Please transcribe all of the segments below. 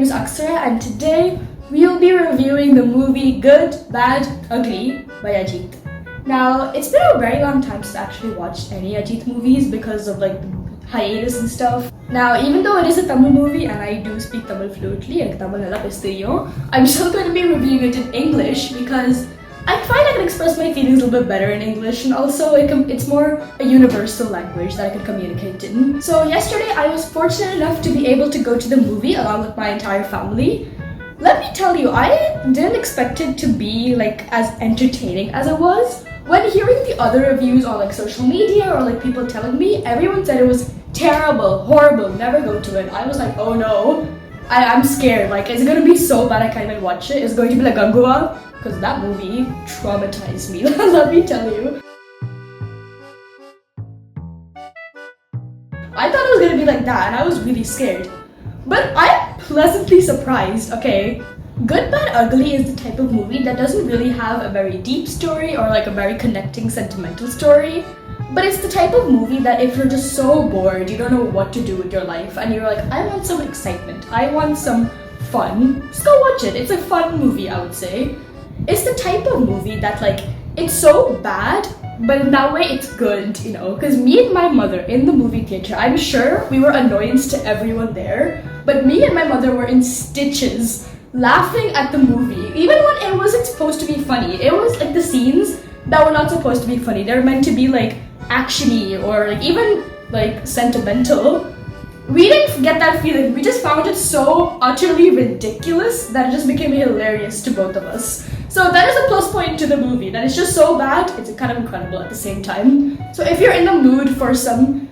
name is Aksara and today we'll be reviewing the movie Good, Bad, Ugly by Ajit. Now, it's been a very long time since I actually watched any Ajit movies because of the hiatus and stuff. Now, even though it is a Tamil movie and I do speak Tamil fluently, I'm still going to be reviewing it in English because I find I can express my feelings a little bit better in English, and also it's more a universal language that I can communicate in. So yesterday I was fortunate enough to be able to go to the movie along with my entire family. Let me tell you, I didn't expect it to be as entertaining as it was. When hearing the other reviews on social media or people telling me, everyone said it was terrible, horrible, never go to it. I was like, oh no, I'm scared. Is it going to be so bad I can't even watch it? It's going to be like Gangua? Because that movie traumatized me, let me tell you. I thought it was going to be like that and I was really scared. But I'm pleasantly surprised, okay? Good, Bad, Ugly is the type of movie that doesn't really have a very deep story or a very connecting sentimental story. But it's the type of movie that if you're just so bored, you don't know what to do with your life, and you're like, I want some excitement, I want some fun, just go watch it. It's a fun movie, I would say. It's the type of movie that it's so bad, but in that way it's good, because me and my mother in the movie theater, I'm sure we were annoyance to everyone there, but me and my mother were in stitches laughing at the movie, even when it wasn't supposed to be funny. It was the scenes that were not supposed to be funny. They're meant to be actiony or even sentimental. We didn't get that feeling. We just found it so utterly ridiculous that it just became hilarious to both of us. So that is a plus point to the movie, that it's just so bad, it's kind of incredible at the same time. So if you're in the mood for some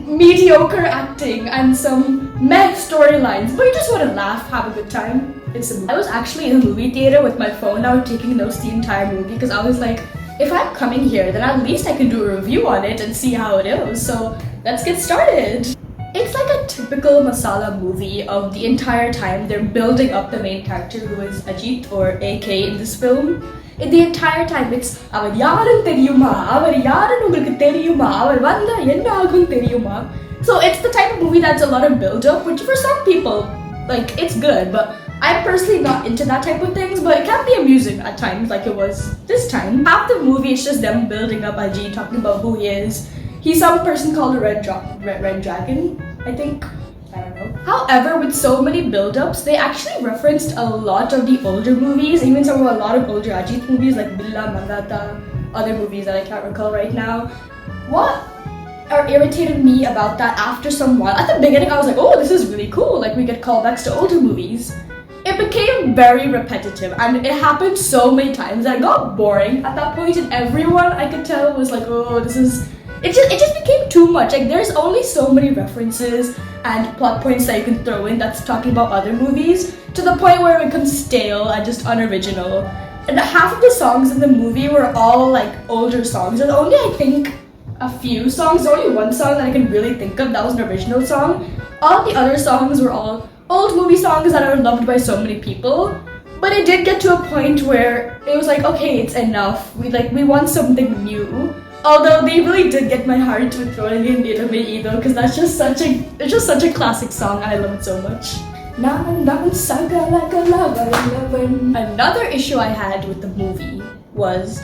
mediocre acting and some meh storylines, but you just want to laugh, have a good time, it's a movie. I was actually in the movie theater with my phone out taking notes the entire movie because I was like, if I'm coming here, then at least I can do a review on it and see how it is. So let's get started. It's like a typical masala movie of the entire time they're building up the main character who is Ajit or AK in this film. In the entire time it's avar yarun theriyuma, avar yarun ungalku theriyuma, avar vanda enna agum theriyuma. So it's the type of movie that's a lot of build up, which for some people it's good, but I'm personally not into that type of things, but it can be amusing at times like it was this time. Half the movie is just them building up Ajit, talking about who he is. He's some person called a red dragon, I think. I don't know. However, with so many build-ups, they actually referenced a lot of the older movies, even a lot of older Ajit movies like Billa, Mangata, other movies that I can't recall right now. What irritated me about that after some while, at the beginning I was like, oh, this is really cool, we get callbacks to older movies. It became very repetitive and it happened so many times that it got boring at that point, and everyone I could tell was like, oh, this is... It just became too much. There's only so many references and plot points that you can throw in that's talking about other movies, to the point where it becomes stale and just unoriginal. And half of the songs in the movie were all older songs. There's only, I think, a few songs. There's only one song that I can really think of that was an original song. All the other songs were all old movie songs that are loved by so many people. But it did get to a point where it was okay, it's enough. We want something new. Although they really did get my heart with throwing in Idame though, because it's just such a classic song and I love it so much. Another issue I had with the movie was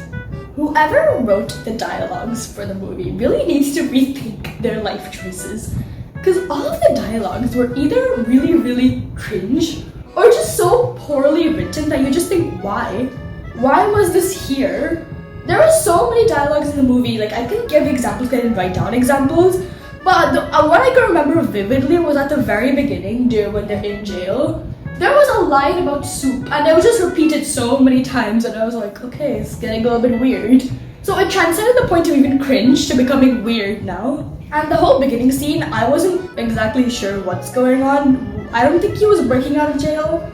whoever wrote the dialogues for the movie really needs to rethink their life choices. Because all of the dialogues were either really, really cringe or just so poorly written that you just think, why? Why was this here? There were so many dialogues in the movie, I can give examples, I didn't write down examples, but what I can remember vividly was at the very beginning, when they're in jail, there was a line about soup, and it was just repeated so many times, and I was like, okay, it's getting a little bit weird. So it transcended the point of even cringe to becoming weird now. And the whole beginning scene, I wasn't exactly sure what's going on. I don't think he was breaking out of jail.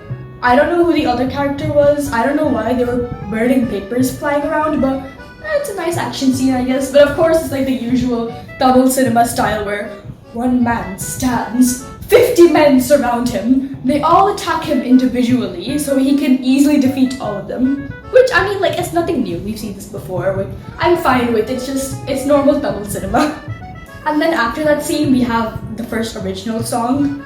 I don't know who the other character was. I don't know why they were burning papers flying around, but it's a nice action scene, I guess. But of course, it's the usual Tamil cinema style where one man stands, 50 men surround him, they all attack him individually so he can easily defeat all of them. Which, it's nothing new. We've seen this before, which I'm fine with. It's normal Tamil cinema. And then after that scene, we have the first original song,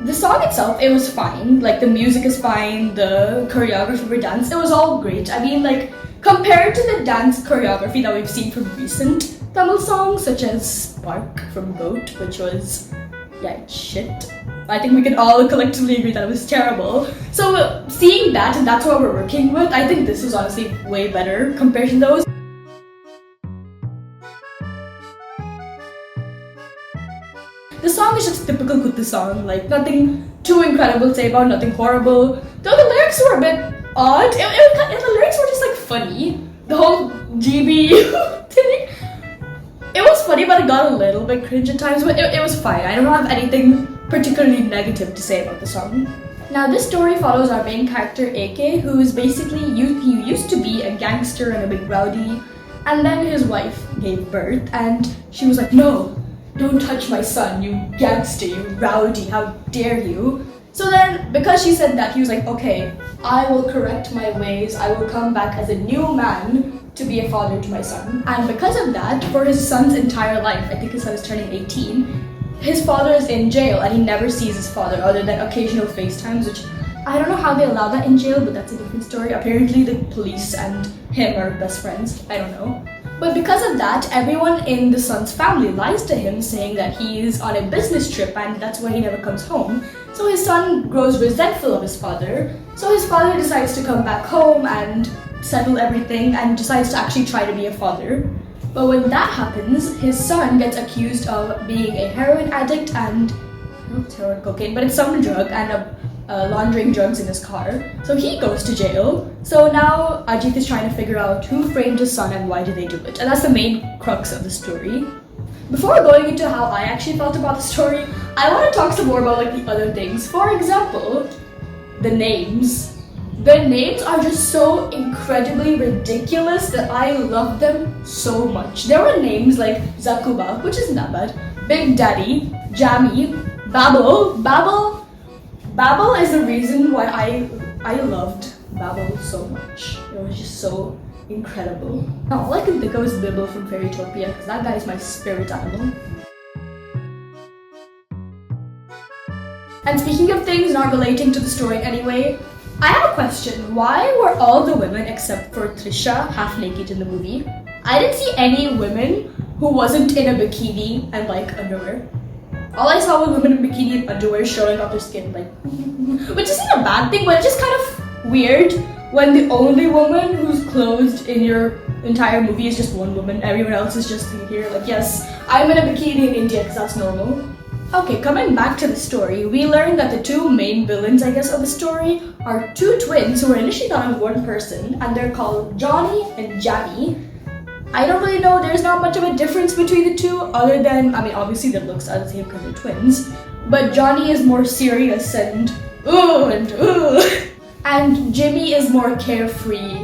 The song itself, it was fine. Like, the music is fine, the choreography for dance, it was all great. I mean, like, compared to the dance choreography that we've seen from recent Tamil songs, such as Spark from Goat, which was, yeah, shit. I think we can all collectively agree that it was terrible. So, seeing that, and that's what we're working with, I think this was honestly way better compared to those. The song is just typical Kutu song, like nothing too incredible to say about, nothing horrible. Though the lyrics were a bit odd, the lyrics were just like funny. The whole GB thing. It was funny, but it got a little bit cringe at times, but it was fine. I don't have anything particularly negative to say about the song. Now this story follows our main character AK, who is basically, he used to be a gangster and a big rowdy, and then his wife gave birth and she was like, no, don't touch my son, you gangster, you rowdy, how dare you. So then, because she said that, he was like, okay, I will correct my ways, I will come back as a new man to be a father to my son. And because of that, for his son's entire life, I think his son is turning 18, his father is in jail and he never sees his father other than occasional FaceTimes, which I don't know how they allow that in jail, but that's a different story. Apparently the police and him are best friends, I don't know. But because of that, everyone in the son's family lies to him, saying that he is on a business trip and that's why he never comes home. So his son grows resentful of his father. So his father decides to come back home and settle everything and decides to actually try to be a father. But when that happens, his son gets accused of being a heroin addict and, not heroin, cocaine, but it's some drug, and laundering drugs in his car. So he goes to jail. So now Ajit is trying to figure out who framed his son and why did they do it. And that's the main crux of the story. Before going into how I actually felt about the story, I want to talk some more about like the other things. For example, the names. The names are just so incredibly ridiculous that I love them so much. There were names like Zakuba, which isn't that bad, Big Daddy, Jammy, Babel is the reason why I loved Babel so much. It was just so incredible. Now all I can think of is Bibble from Fairytopia, because that guy is my spirit animal. And speaking of things not relating to the story in any way, I have a question. Why were all the women except for Trisha half naked in the movie? I didn't see any women who wasn't in a bikini and like underwear. All I saw was women in bikini and underwear showing off their skin, like, which isn't a bad thing, but it's just kind of weird when the only woman who's clothed in your entire movie is just one woman. Everyone else is just here, like, yes, I'm in a bikini in India because that's normal. Okay, coming back to the story, we learned that the two main villains, I guess, of the story are two twins who were initially thought of one person, and they're called Johnny and Jamie. I don't really know, there's not much of a difference between the two, other than, I mean, obviously their looks are the same because they're twins, but Johnny is more serious and and Jimmy is more carefree,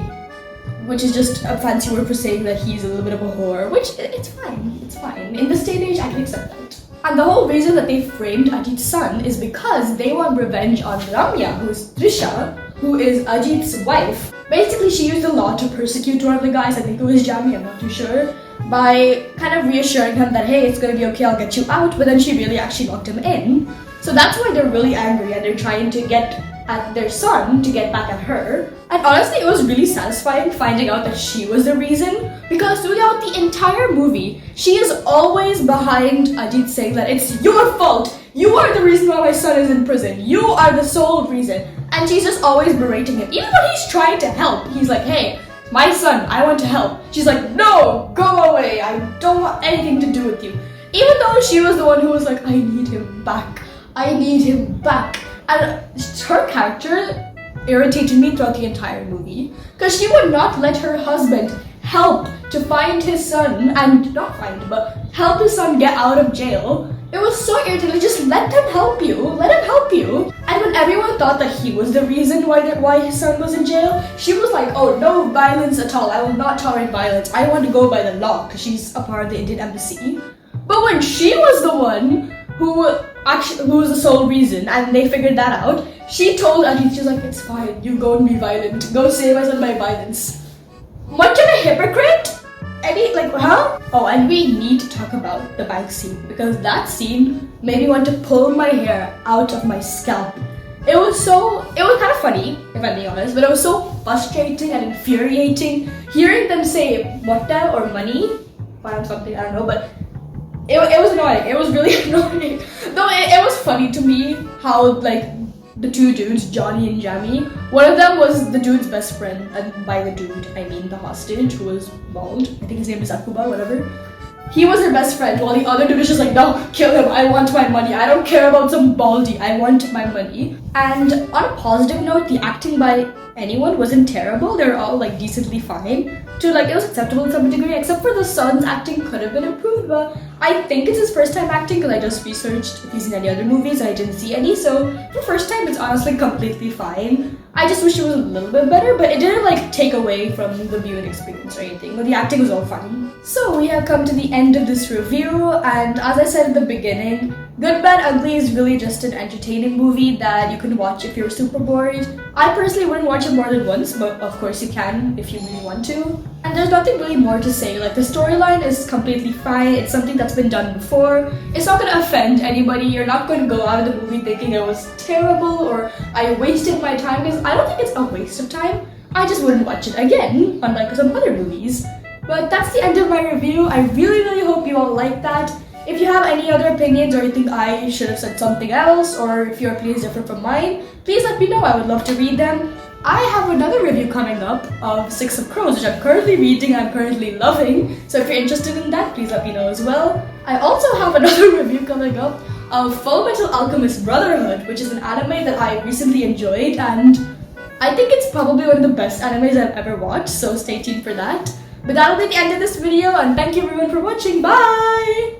which is just a fancy word for saying that he's a little bit of a whore, which, it's fine. In this day and age, I can accept that. And the whole reason that they framed Ajit's son is because they want revenge on Ramya, who is Trisha, who is Ajit's wife. Basically, she used the law to persecute one of the guys, I think it was Jamie, I'm not too sure, by kind of reassuring him that, hey, it's gonna be okay, I'll get you out, but then she really actually locked him in. So that's why they're really angry and they're trying to get at their son to get back at her. And honestly, it was really satisfying finding out that she was the reason, because throughout the entire movie, she is always behind Ajit saying that it's your fault, you are the reason why my son is in prison, you are the sole reason. And she's just always berating him. Even when he's trying to help, he's like, hey, my son, I want to help. She's like, no, go away, I don't want anything to do with you. Even though she was the one who was like, I need him back. And her character irritated me throughout the entire movie, because she would not let her husband help to find his son, and but help his son get out of jail. It was so irritating. Just let him help you. And when everyone thought that he was the reason why his son was in jail, she was like, oh, no violence at all. I will not tolerate violence. I want to go by the law, because she's a part of the Indian embassy. But when she was the one who was the sole reason, and they figured that out, she told Ajit, she's like, it's fine, you go and be violent. Go save my son by violence. Much of a hypocrite. Huh? Oh, and we need to talk about the bank scene because that scene made me want to pull my hair out of my scalp. It was kind of funny, if I'm being honest, but it was so frustrating and infuriating hearing them say "motta" or "money" or something, I don't know, but it was annoying. It was really annoying. Though it was funny to me how like the two dudes, Johnny and Jamie, one of them was the dude's best friend, and by the dude I mean the hostage who was bald. I think his name is Akuba, whatever. He was her best friend, while the other dude was just like, no, kill him, I want my money. I don't care about some baldy, I want my money. And on a positive note, the acting by anyone wasn't terrible. They were all like decently fine. It was acceptable to some degree, except for the son's acting could have been improved, but I think it's his first time acting because I just researched if he's in any other movies. I didn't see any, so for first time it's honestly completely fine. I just wish it was a little bit better, but it didn't like take away from the viewing experience or anything, but the acting was all fine. So we have come to the end of this review, and as I said at the beginning, Good, Bad, Ugly is really just an entertaining movie that you can watch if you're super bored. I personally wouldn't watch it more than once, but of course you can if you really want to. And there's nothing really more to say. Like, the storyline is completely fine. It's something that's been done before. It's not going to offend anybody. You're not going to go out of the movie thinking it was terrible or I wasted my time, because I don't think it's a waste of time. I just wouldn't watch it again, unlike some other movies. But that's the end of my review. I really hope you all like that. If you have any other opinions or you think I should have said something else, or if your opinion is different from mine, please let me know. I would love to read them. I have another review coming up of Six of Crows, which I'm currently reading and I'm currently loving. So if you're interested in that, please let me know as well. I also have another review coming up of Full Metal Alchemist Brotherhood, which is an anime that I recently enjoyed, and I think it's probably one of the best animes I've ever watched, so stay tuned for that. But that'll be the end of this video, and thank you everyone for watching. Bye!